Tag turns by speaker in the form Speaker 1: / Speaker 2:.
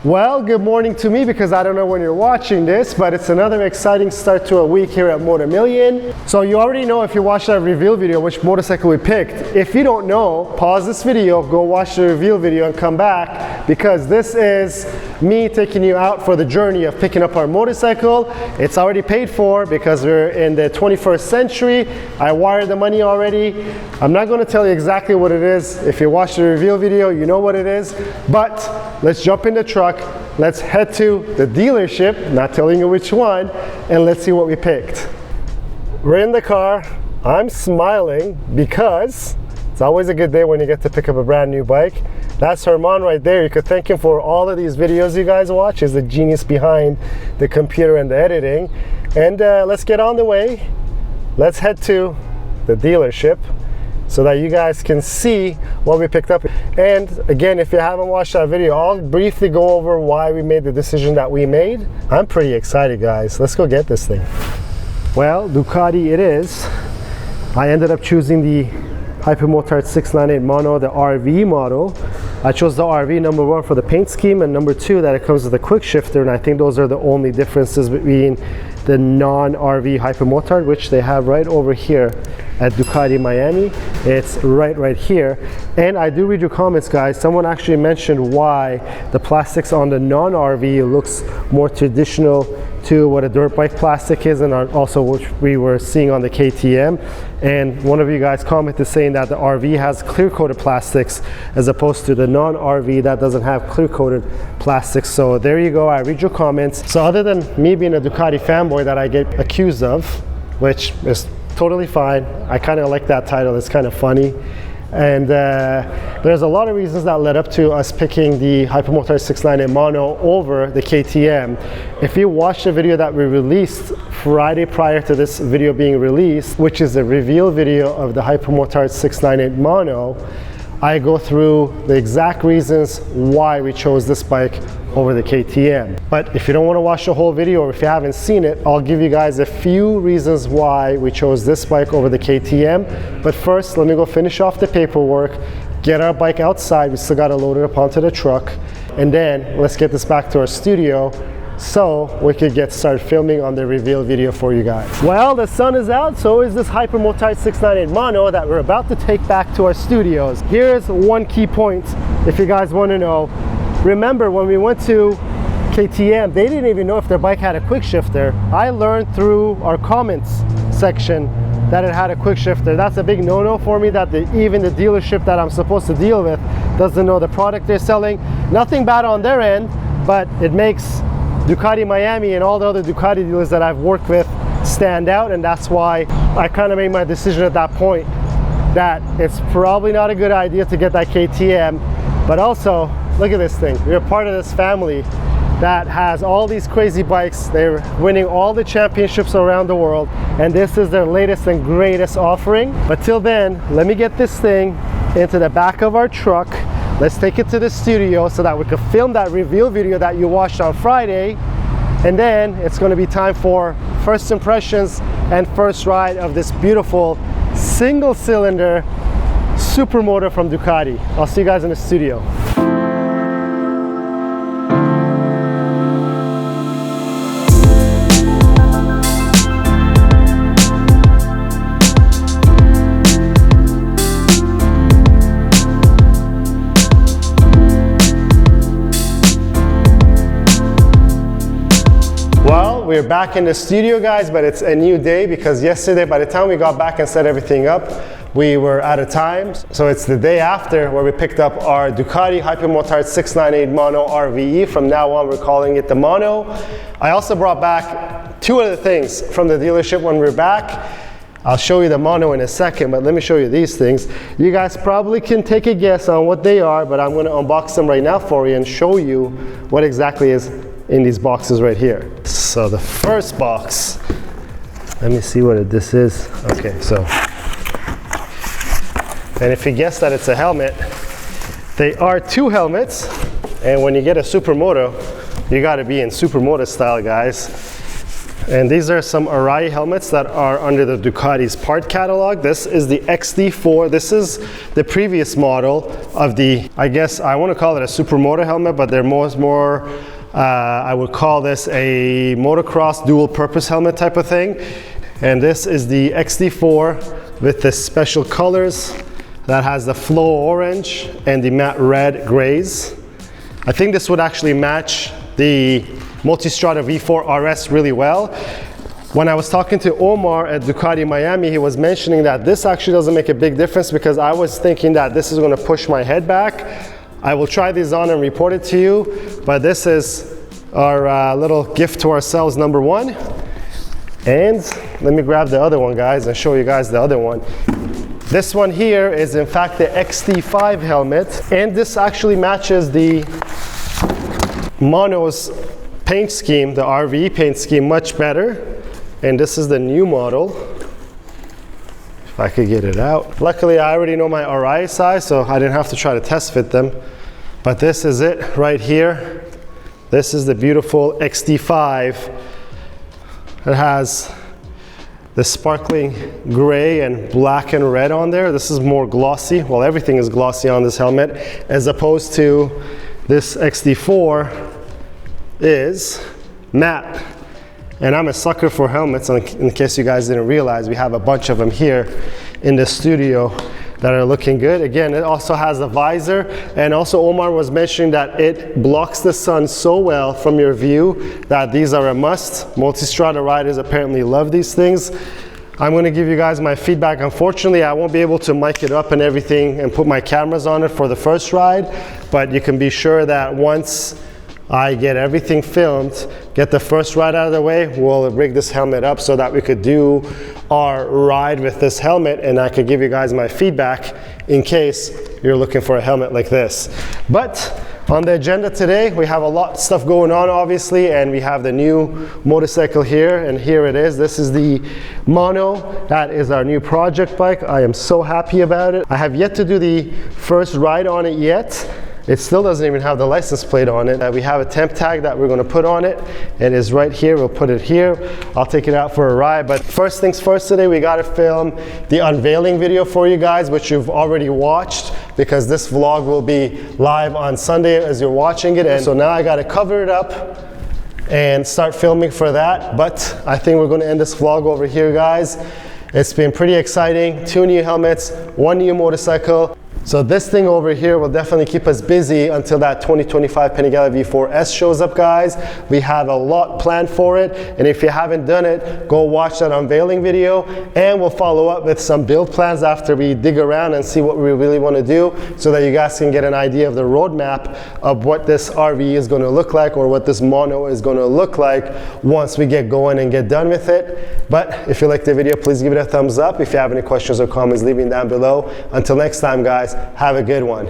Speaker 1: Well, good morning to me because I don't know when you're watching this, but it's another exciting start to a week here at Motomillion. So you already know if you watched that reveal video which motorcycle we picked. If you don't know, pause this video, go watch the reveal video and come back because this is me taking you out for the journey of picking up our motorcycle. It's already paid for because we're in the 21st century. I wired the money already. I'm not going to tell you exactly what it is. If you watch the reveal video, you know what it is. But let's jump in the truck. Let's head to the dealership, not telling you which one, and let's see what we picked. We're in the car. I'm smiling because it's always a good day when you get to pick up a brand new bike. That's Herman right there. You could thank him for all of these videos you guys watch. He's the genius behind the computer and the editing. And let's get on the way. Let's head to the dealership so that you guys can see what we picked up. And again, if you haven't watched that video, I'll briefly go over why we made the decision that we made. I'm pretty excited, guys. Let's go get this thing. Well, Ducati it is. I ended up choosing the Hypermotard 698 Mono, the RV model. I chose the RV number one for the paint scheme, and number two that it comes with a quick shifter, and I think those are the only differences between the non-RV Hypermotard, which they have right over here at Ducati Miami. It's right here. And I do read your comments, guys. Someone actually mentioned why the plastics on the non-RV looks more traditional to what a dirt bike plastic is, and also what we were seeing on the KTM. And one of you guys commented saying that the RV has clear coated plastics as opposed to the non-RV that doesn't have clear coated plastics. So there you go, I read your comments. So other than me being a Ducati fanboy that I get accused of, which is totally fine, I kind of like that title, it's kind of funny. And there's a lot of reasons that led up to us picking the Hypermotard 698 Mono over the KTM. If you watch the video that we released Friday prior to this video being released, which is a reveal video of the Hypermotard 698 Mono, I go through the exact reasons why we chose this bike over the KTM. But if you don't want to watch the whole video, or if you haven't seen it, I'll give you guys a few reasons why we chose this bike over the KTM. But first, let me go finish off the paperwork, get our bike outside. We still got to load it up onto the truck. And then let's get this back to our studio so we could get started filming on the reveal video for you guys. Well, the sun is out, so is this Hypermotard 698 Mono that we're about to take back to our studios. Here's one key point if you guys want to know. Remember when we went to KTM, they didn't even know if their bike had a quick shifter. I learned through our comments section that it had a quick shifter. That's a big no-no for me, that even the dealership that I'm supposed to deal with doesn't know the product they're selling. Nothing bad on their end, but it makes Ducati Miami and all the other Ducati dealers that I've worked with stand out, and that's why I kind of made my decision at that point that it's probably not a good idea to get that KTM. But also, look at this thing. We're part of this family that has all these crazy bikes. They're winning all the championships around the world, and this is their latest and greatest offering. But till then, let me get this thing into the back of our truck. Let's take it to the studio so that we can film that reveal video that you watched on Friday. And then it's going to be time for first impressions and first ride of this beautiful single cylinder supermoto from Ducati. I'll see you guys in the studio. We're back in the studio, guys, but it's a new day because yesterday, by the time we got back and set everything up, we were out of time. So it's the day after where we picked up our Ducati Hypermotard 698 Mono RVE. From now on, we're calling it the Mono. I also brought back two other things from the dealership when we're back. I'll show you the Mono in a second, but let me show you these things. You guys probably can take a guess on what they are, but I'm going to unbox them right now for you and show you what exactly is in these boxes right here. So the first box, let me see what this is. Okay, so, and if you guess that it's a helmet, they are two helmets, and when you get a supermoto, you got to be in supermoto style, guys. And these are some Arai helmets that are under the Ducati's part catalog. This is the XD4. This is the previous model of the, I guess I want to call it a supermoto helmet, but they're more I would call this a motocross dual purpose helmet type of thing. And this is the XD4 with the special colors that has the flow orange and the matte red grays. I think this would actually match the Multistrada V4 RS really well. When I was talking to Omar at Ducati Miami, he was mentioning that this actually doesn't make a big difference, because I was thinking that this is going to push my head back. I will try these on and report it to you, but this is our little gift to ourselves, number one. And let me grab the other one, guys, and show you guys the other one. This one here is in fact the XT5 helmet, and this actually matches the Mono's paint scheme, the RV paint scheme, much better. And this is the new model. If I could get it out. Luckily, I already know my Arai size, so I didn't have to try to test fit them. But this is it right here. This is the beautiful XT5. It has the sparkling gray and black and red on there. This is more glossy. Well, everything is glossy on this helmet, as opposed to this XD4 is matte. And I'm a sucker for helmets. In case you guys didn't realize, we have a bunch of them here in the studio that are looking good. Again, it also has a visor, and also Omar was mentioning that it blocks the sun so well from your view that these are a must. Multistrada riders apparently love these things. I'm going to give you guys my feedback. Unfortunately, I won't be able to mic it up and everything and put my cameras on it for the first ride, but you can be sure that once I get everything filmed, get the first ride out of the way, we'll rig this helmet up so that we could do our ride with this helmet, and I could give you guys my feedback in case you're looking for a helmet like this. But on the agenda today, we have a lot of stuff going on, obviously, and we have the new motorcycle here, and here it is. This is the Mono. That is our new project bike. I am so happy about it. I have yet to do the first ride on it yet. It still doesn't even have the license plate on it. We have a temp tag that we're going to put on it. It is right here. We'll put it here. I'll take it out for a ride. But first things first today, we got to film the unveiling video for you guys, which you've already watched, because this vlog will be live on Sunday as you're watching it. And so now I got to cover it up and start filming for that. But I think we're going to end this vlog over here, guys. It's been pretty exciting. 2 new helmets, 1 new motorcycle. So this thing over here will definitely keep us busy until that 2025 Panigale V4S shows up, guys. We have a lot planned for it, and if you haven't done it, go watch that unveiling video, and we'll follow up with some build plans after we dig around and see what we really want to do, so that you guys can get an idea of the roadmap of what this RV is going to look like, or what this Mono is going to look like once we get going and get done with it. But if you liked the video, please give it a thumbs up. If you have any questions or comments, leave them down below. Until next time, guys, have a good one.